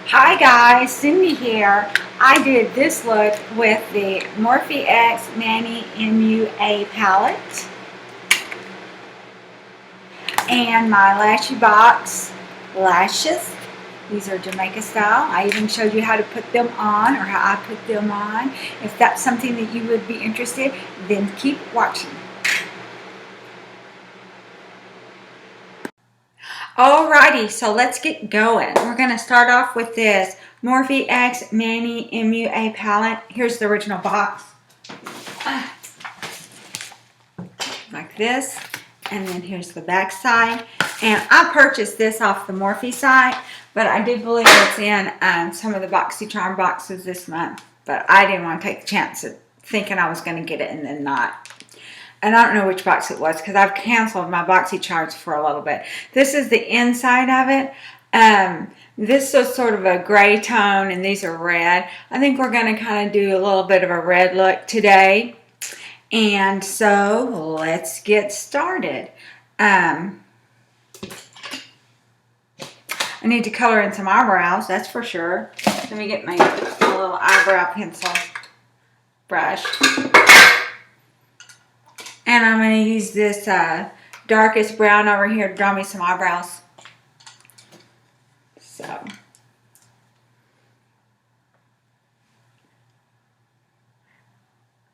Hi guys, Cindy here. I did this look with the Morphe X Manny MUA palette and my Lashy Box lashes. These are Jamaica style. I even showed you how to put them on or how I put them on. If that's something that you would be interested, then keep watching. Alrighty, so let's get going. We're going to start off with this Morphe X Manny MUA palette. Here's the original box. Like this. And then here's the back side. And I purchased this off the Morphe site, but I do believe it's in some of the BoxyCharm boxes this month. But I didn't want to take the chance of thinking I was going to get it and then not. And I don't know which box it was because I've canceled my BoxyCharms for a little bit. This is the inside of it. This is sort of a gray tone and these are red. I think we're going to kind of do a little bit of a red look today. And so let's get started. I need to color in some eyebrows, that's for sure. Let me get my little eyebrow pencil brush. And I'm going to use this darkest brown over here to draw me some eyebrows. So.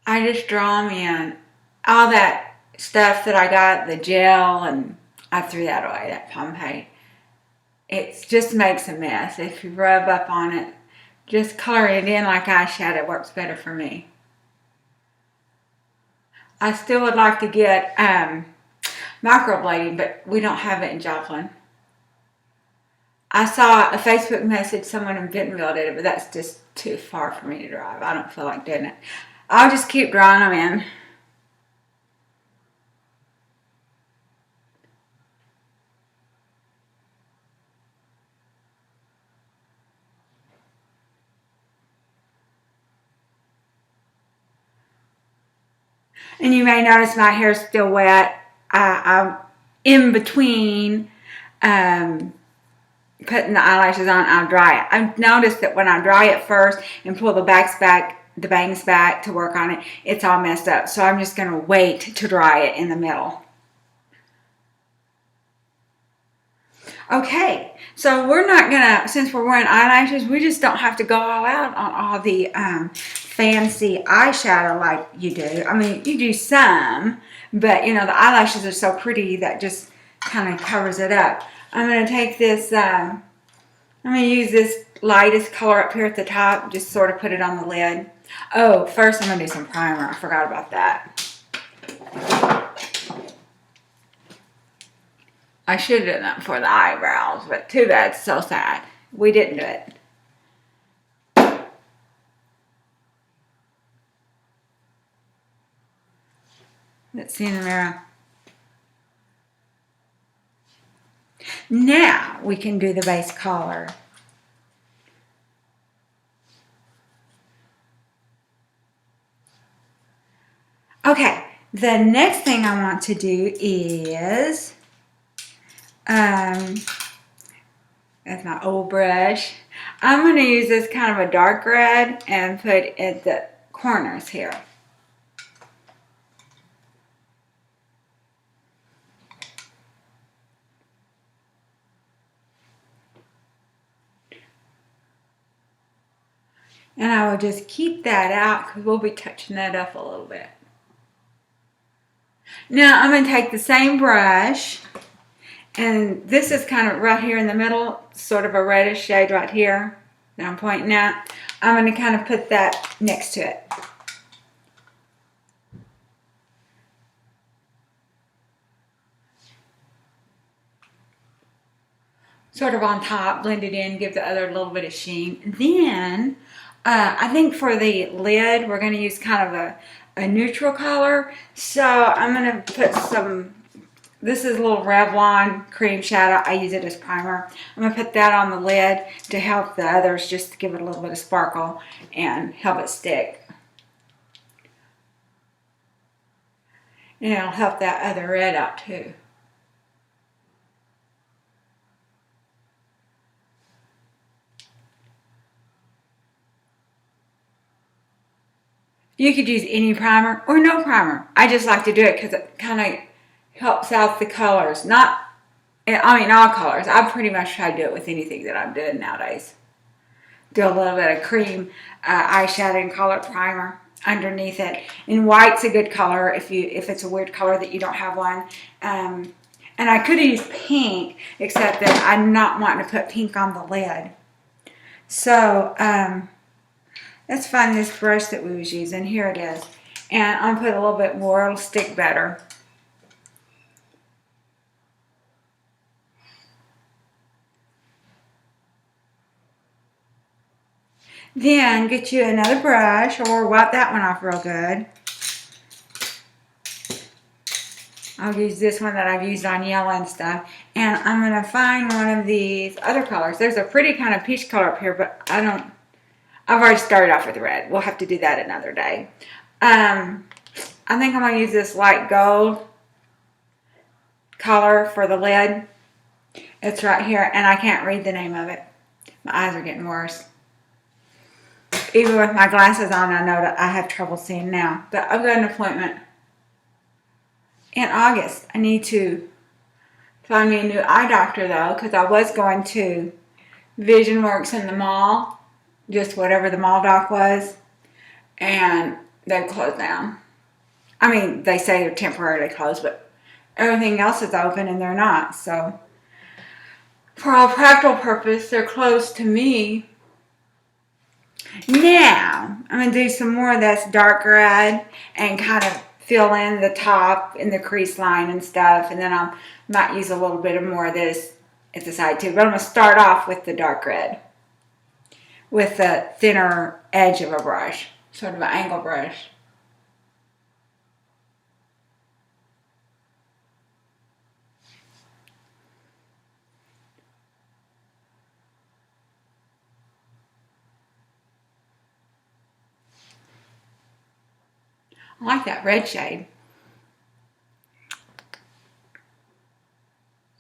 I just draw them in. All that stuff that I got, the gel, and I threw that away, that Pompeii. It just makes a mess. If you rub up on it, just color it in like eyeshadow works better for me. I still would like to get microblading, but we don't have it in Joplin. I saw a Facebook message, someone in Bentonville did it, but that's just too far for me to drive. I don't feel like doing it. I'll just keep drawing them in. And you may notice my hair's still wet. I'm in between putting the eyelashes on, I'll dry it. I've noticed that when I dry it first and pull the bangs back to work on it, it's all messed up. So I'm just going to wait to dry it in the middle. Okay, so we're not gonna, since we're wearing eyelashes, we just don't have to go all out on all the fancy eyeshadow like you do. I mean, you do some, but you know, the eyelashes are so pretty that just kind of covers it up. I'm gonna take this, I'm gonna use this lightest color up here at the top, just sort of put it on the lid. Oh, first I'm gonna do some primer. I forgot about that. I should have done that for the eyebrows, but too bad, it's so sad. We didn't do it. Let's see in the mirror. Now we can do the base color. Okay, the next thing I want to do is that's my old brush. I'm going to use this kind of a dark red and put at the corners here. And I will just keep that out because we'll be touching that up a little bit. Now I'm going to take the same brush, and this is kind of right here in the middle, sort of a reddish shade right here that I'm pointing at. I'm going to kind of put that next to it. Sort of on top, blend it in, give the other a little bit of sheen. Then, I think for the lid, we're going to use kind of a neutral color. So I'm going to put some, this is a little Revlon cream shadow. I use it as primer. I'm going to put that on the lid to help the others, just to give it a little bit of sparkle and help it stick. And it'll help that other red out too. You could use any primer or no primer. I just like to do it because it kind of helps out the colors. I mean all colors. I pretty much try to do it with anything that I'm doing nowadays. Do a little bit of cream eyeshadow and color primer underneath it. And white's a good color if it's a weird color that you don't have one. And I could have used pink, except that I'm not wanting to put pink on the lid. So let's find this brush that we was using. Here it is. And I'm going to put a little bit more. It'll stick better. Then get you another brush, or wipe that one off real good. I'll use this one that I've used on yellow and stuff. And I'm going to find one of these other colors. There's a pretty kind of peach color up here, but I've already started off with red. We'll have to do that another day. I think I'm going to use this light gold color for the lid. It's right here, and I can't read the name of it. My eyes are getting worse. Even with my glasses on, I know that I have trouble seeing now. But I've got an appointment in August. I need to find me a new eye doctor, though, because I was going to Vision Works in the mall, just whatever the mall doc was, and they closed down. I mean, they say they're temporarily closed, but everything else is open and they're not. So, for all practical purpose, they're closed to me. Now, I'm going to do some more of this dark red and kind of fill in the top and the crease line and stuff. And then I might use a little bit of more of this at the side too. But I'm going to start off with the dark red with the thinner edge of a brush, sort of an angle brush. I like that red shade.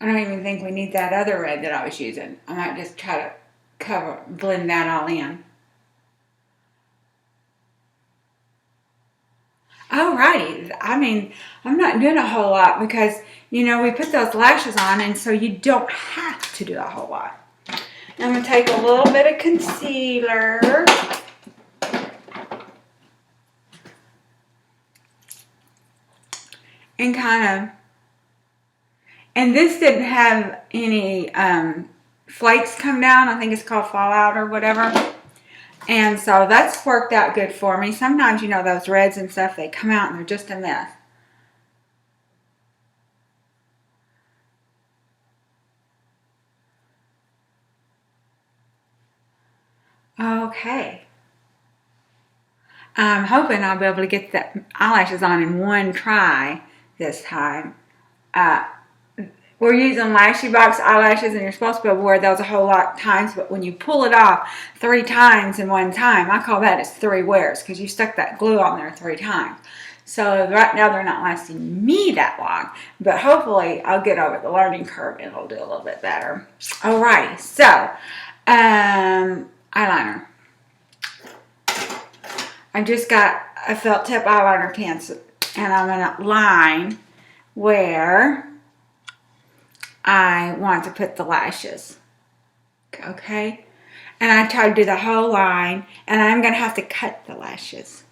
I don't even think we need that other red that I was using. I might just try to blend that all in. Alrighty, I mean, I'm not doing a whole lot because, you know, we put those lashes on, and so you don't have to do a whole lot. I'm going to take a little bit of concealer. And kind of, and this didn't have any flakes come down. I think it's called fallout or whatever. And so that's worked out good for me. Sometimes, you know, those reds and stuff, they come out and they're just a mess. Okay. I'm hoping I'll be able to get the eyelashes on in one try this time. We're using Lashy Box eyelashes, and you're supposed to be able to wear those a whole lot of times, but when you pull it off 3 times in one time, I call that as 3 wears, because you stuck that glue on there 3 times. So right now they're not lasting me that long, but hopefully I'll get over the learning curve and it'll do a little bit better. Alrighty, so eyeliner. I just got a felt tip eyeliner pencil, and I'm going to line where I want to put the lashes. Okay? And I try to do the whole line, and I'm going to have to cut the lashes.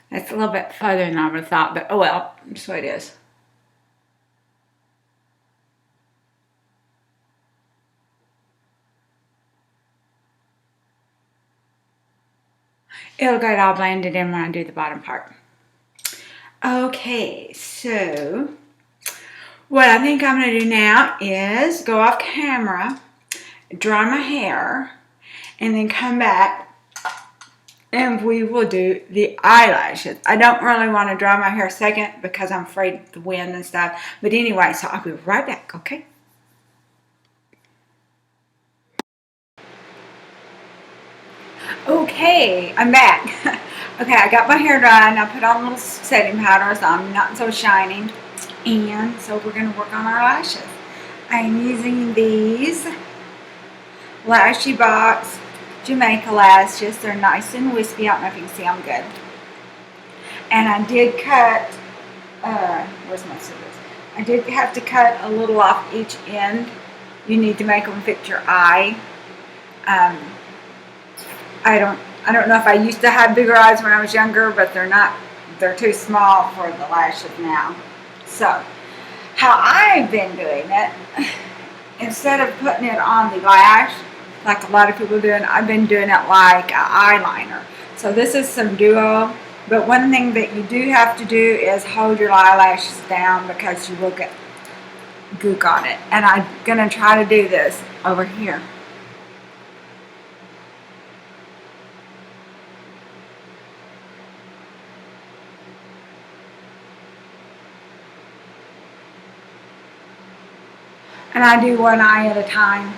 That's a little bit further than I would have thought, but oh well, that's what it is. It'll get all blended in when I do the bottom part. Okay, so what I think I'm going to do now is go off camera, dry my hair, and then come back and we will do the eyelashes. I don't really want to dry my hair second because I'm afraid of the wind and stuff. But anyway, so I'll be right back, okay? Okay, I'm back. Okay, I got my hair dry and I put on a little setting powder so I'm not so shiny. And so we're going to work on our lashes. I'm using these Lashy Box Jamaica lashes. They're nice and wispy. I don't know if you can see them good. And I did cut, where's my scissors? I did have to cut a little off each end. You need to make them fit your eye. I don't know if I used to have bigger eyes when I was younger, but they're too small for the lashes now. So, how I've been doing it, instead of putting it on the lash, like a lot of people doing, I've been doing it like an eyeliner. So this is some duo, but one thing that you do have to do is hold your eyelashes down because you will get gook on it. And I'm gonna try to do this over here. And I do one eye at a time.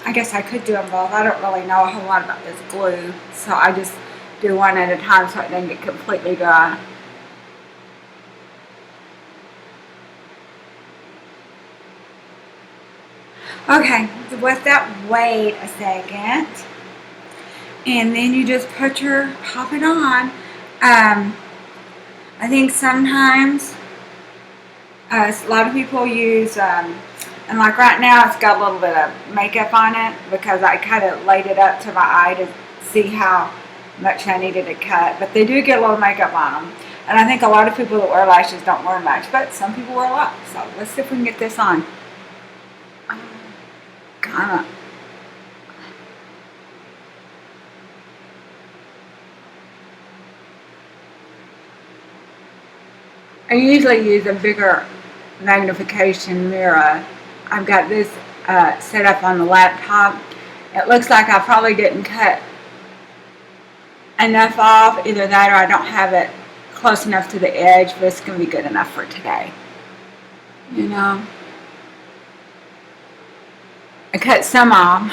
I guess I could do them both. I don't really know a whole lot about this glue, so I just do one at a time so it doesn't get completely dry. Okay, so with that, wait a second. And then you just pop it on. I think sometimes a lot of people use, and like right now it's got a little bit of makeup on it because I kind of laid it up to my eye to see how much I needed to cut. But they do get a little makeup on them. And I think a lot of people that wear lashes don't wear much, but some people wear a lot. So let's see if we can get this on. Kinda. I usually use a bigger magnification mirror. I've got this set up on the laptop. It looks like I probably didn't cut enough off, either that or I don't have it close enough to the edge, but it's going to be good enough for today. You know, I cut some off.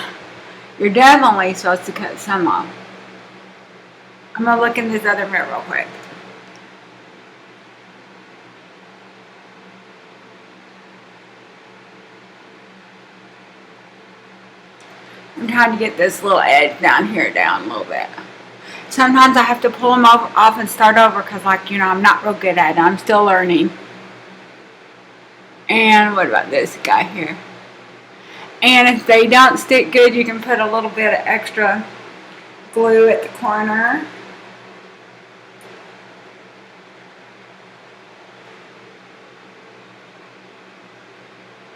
You're definitely supposed to cut some off. I'm going to look in this other mirror real quick. I'm trying to get this little edge down here down a little bit. Sometimes I have to pull them off and start over because, like, you know, I'm not real good at it. I'm still learning. And what about this guy here? And if they don't stick good, you can put a little bit of extra glue at the corner.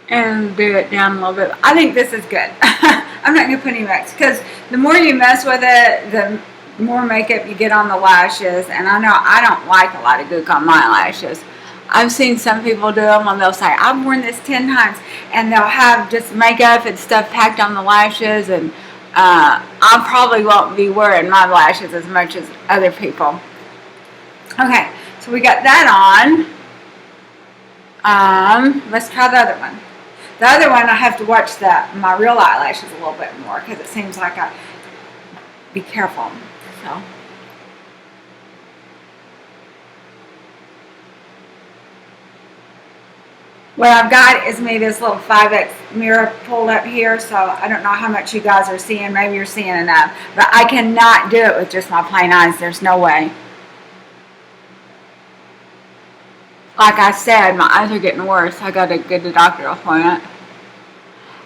And do it down a little bit. I think this is good. I'm not going to put any mix because the more you mess with it, the more makeup you get on the lashes. And I know I don't like a lot of gook on my lashes. I've seen some people do them and they'll say, I've worn this 10 times. And they'll have just makeup and stuff packed on the lashes. And I probably won't be wearing my lashes as much as other people. Okay, so we got that on. Let's try the other one. The other one, I have to watch my real eyelashes a little bit more because it seems like I be careful. So. What I've got is maybe this little 5X mirror pulled up here, so I don't know how much you guys are seeing. Maybe you're seeing enough. But I cannot do it with just my plain eyes. There's no way. Like I said, my eyes are getting worse. I got to get the doctor appointment.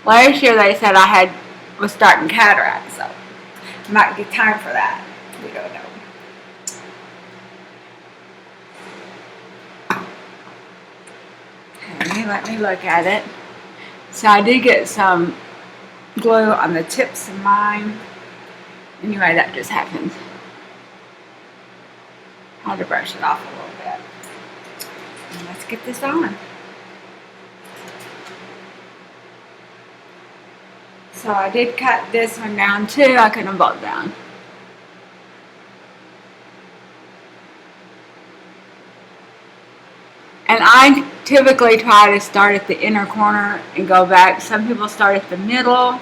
Last year they said I was starting cataract, so it might be time for that. We don't know. Okay, let me look at it. So I did get some glue on the tips of mine. Anyway, that just happened. I'll have to brush it off a little bit. And let's get this on. So I did cut this one down too. I cut them both down. And I typically try to start at the inner corner and go back. Some people start at the middle.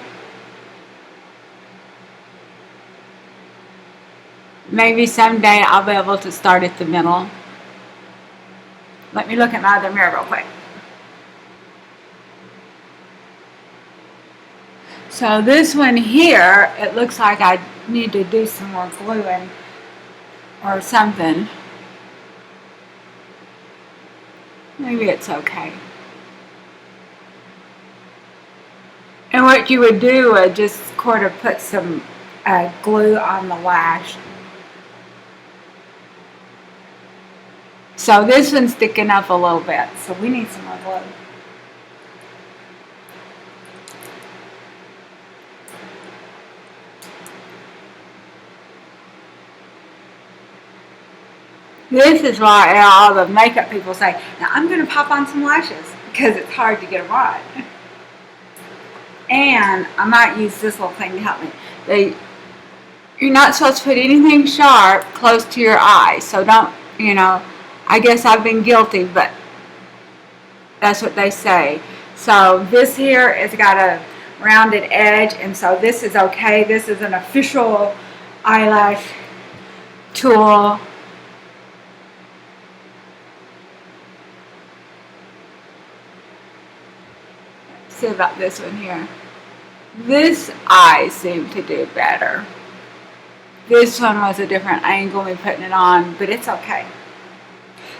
Maybe someday I'll be able to start at the middle. Let me look at my other mirror real quick. So this one here, it looks like I need to do some more gluing or something. Maybe it's okay. And what you would do is just sort of put some glue on the lash. So this one's sticking up a little bit, so we need some more glue. This is why all the makeup people say, now I'm going to pop on some lashes, because it's hard to get them on. And I might use this little thing to help me. You're not supposed to put anything sharp close to your eye, so don't, you know, I guess I've been guilty, but that's what they say. So this here has got a rounded edge, and so this is okay. This is an official eyelash tool. Let's see about this one here. This eye seemed to do better. This one was a different angle me putting it on, but it's okay.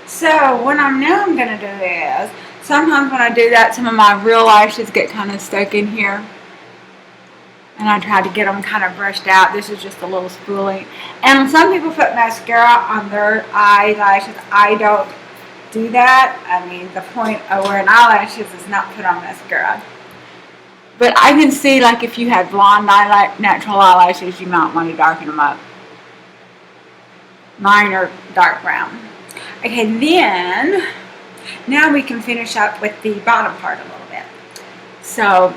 So what I'm going to do is, sometimes when I do that, some of my real lashes get kind of stuck in here. And I try to get them kind of brushed out. This is just a little spoolie. And some people put mascara on their eyelashes. I don't do that. I mean, the point of wearing eyelashes is not put on mascara. But I can see, like, if you had blonde natural eyelashes, you might want to darken them up. Mine are dark brown. Okay, then, now we can finish up with the bottom part a little bit. So,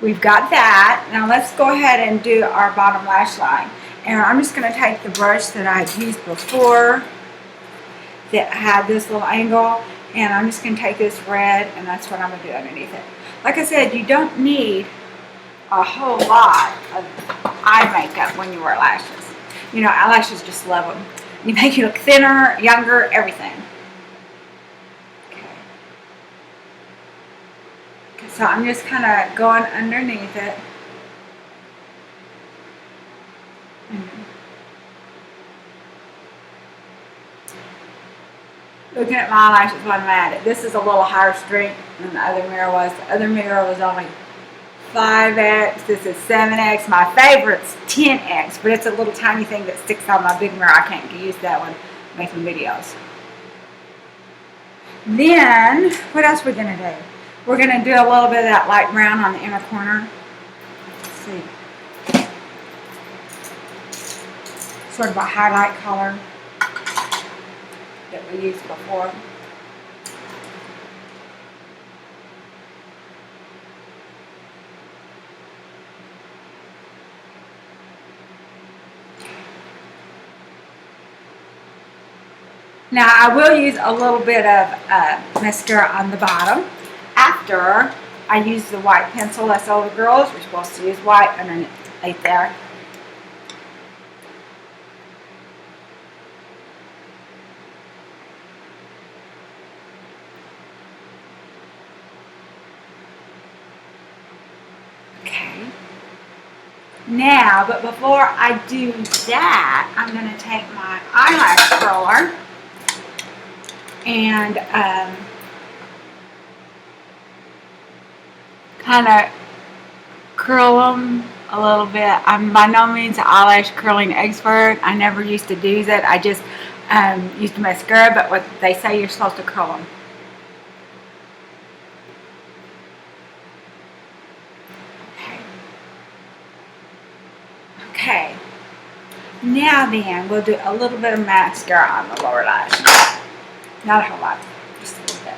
we've got that. Now let's go ahead and do our bottom lash line. And I'm just going to take the brush that I had used before that had this little angle, and I'm just going to take this red, and that's what I'm going to do underneath it. Like I said, you don't need a whole lot of eye makeup when you wear lashes. You know, eyelashes just love them. You make you look thinner, younger, everything. Okay. So I'm just kind of going underneath it. Looking at my eyelashes when I'm at it. This is a little higher strength than the other mirror was. The other mirror was only 5X. This is 7X. My favorite's 10X, but it's a little tiny thing that sticks on my big mirror. I can't use that one making videos. Then, what else are we going to do? We're going to do a little bit of that light brown on the inner corner. Let's see. Sort of a highlight color that we used before. Now I will use a little bit of mascara on the bottom after I use the white pencil. That's all the girls. We're supposed to use white underneath there. Okay. Now, but before I do that, I'm going to take my eyelash curler and kind of curl them a little bit. I'm by no means an eyelash curling expert. I never used to do that. I just used mascara, but what they say you're supposed to curl them. Okay. Now then, we'll do a little bit of mascara on the lower lash. Not a whole lot, just a little bit.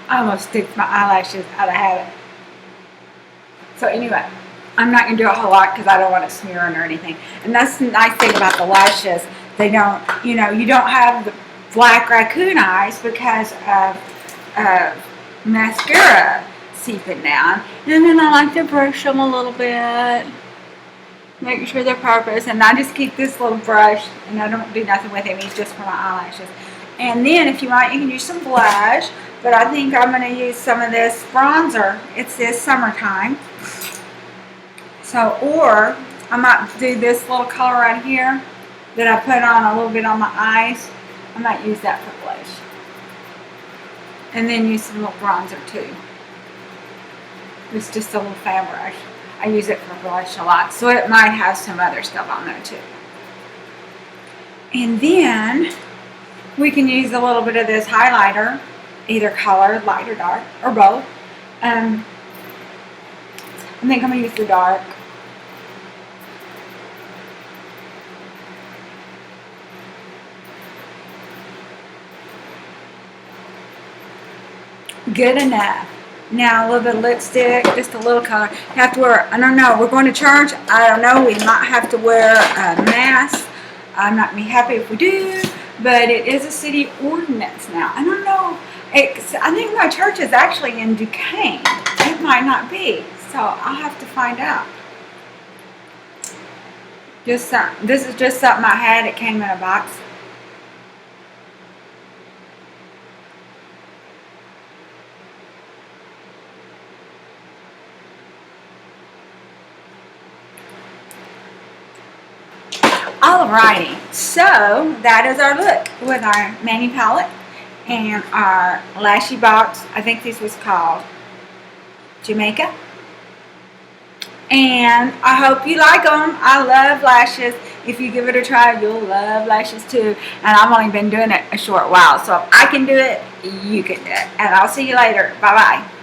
I almost sticked my eyelashes out of habit. So anyway, I'm not going to do a whole lot because I don't want it smearing or anything. And that's the nice thing about the lashes. They don't, you know, you don't have the black raccoon eyes because of mascara seeping down. And then I like to brush them a little bit. Make sure they're purpose. And I just keep this little brush and I don't do nothing with it. It's just for my eyelashes. And then if you want, you can use some blush. But I think I'm going to use some of this bronzer. It's this summertime. So, or I might do this little color right here that I put on a little bit on my eyes. I might use that for blush. And then use some little bronzer too. It's just a little fan brush. I use it for blush a lot. So it might have some other stuff on there too. And then we can use a little bit of this highlighter. Either color, light or dark, or both. I think I'm going to use the dark. Good enough. Now a little bit of lipstick, just a little color. You have to wear, I don't know, we're going to church. I don't know, we might have to wear a mask. I'm not going to be happy if we do, but it is a city ordinance now. I don't know. I think my church is actually in Duquesne. It might not be, so I'll have to find out. This is just something I had. It came in a box. Alrighty, so that is our look with our Manny palette and our Lashy Box. I think this was called Jamaica. And I hope you like them. I love lashes. If you give it a try, you'll love lashes too. And I've only been doing it a short while. So if I can do it, you can do it. And I'll see you later. Bye-bye.